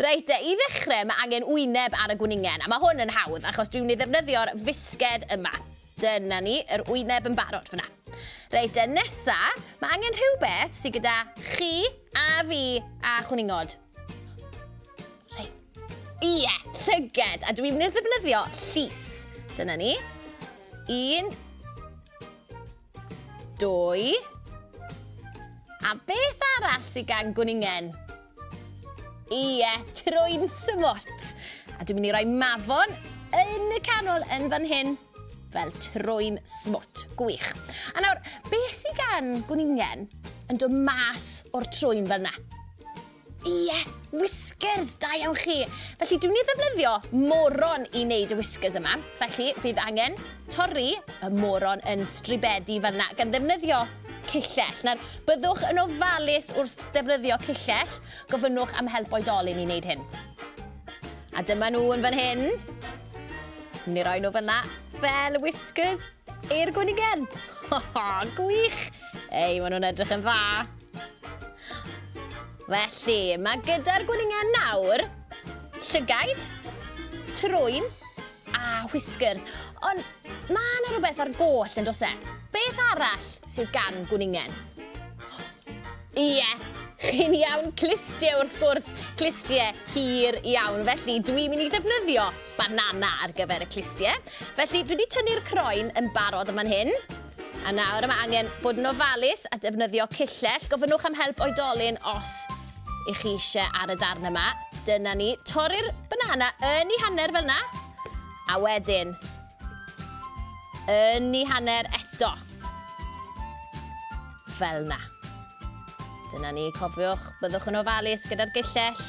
Reit, I ddechrau, mae angen wyneb ar y gwningen, a mae hwn yn hawdd achos dwi'n mynd i ddefnyddio'r fisged yma. Dyna ni, yr wyneb yn barod fyna. Reit, nesa, mae angen rhywbeth sydd gyda chi a fi a chwningod. Reit, ie, llyged, a dwi'n mynd i ddefnyddio llus. Dyna ni. 1, 2, a beth arall sydd gan gwningen? Ie, trwy'n smot. A dwi'n mynd i roi mafon yn y canol yn fan hyn, fel trwy'n smot. Gwych. A nawr, beth sydd gan gwningen yn dod mas o'r trwy'n fel yna? Ie, whiskers, da iawn chi. Felly, dwi'n mynd i ddefnyddio moron i wneud y whiskers yma. Felly, bydd angen torri y moron yn stribedi fel yna, gan ddefnyddio cyllell. Nawr, byddwch yn ofalus wrth defnyddio cyllell, gofynnwch am help oedolyn i wneud hyn. A dyma nhw yn fan hyn. Ni roi nhw fyna fel whiskers i'r gwningen. Gwych! Ei, maen nhw'n edrych yn dda. Felly, mae gyda'r gwningen nawr llygaid, trwyn a whiskers. Ond mae yna rhywbeth ar goll yn dos e. Beth arall sydd gan gwningen? Ie, chi'n iawn, clistiau wrth gwrs, clistiau hir iawn. Felly, dwi'n mynd i ddefnyddio banana ar gyfer y clistiau. Felly, dwi wedi tynnu'r croen yn barod yma'n hyn. A nawr yma angen bod yn ofalus a defnyddio cyllell. Gofynnwch am help oedolyn os ych chi eisiau ar y darn yma. Dyna ni, torri'r banana yn ei hanner fel yna. A wedyn, yn ei hanner eto. Fel yna. Dyna ni, cofiwch, byddwch yn ofalus gyda'r gyllell.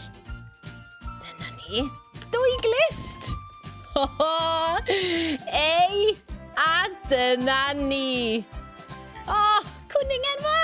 Dyna ni, 2 glist! Ei, a dyna ni. O, cwningen fawr!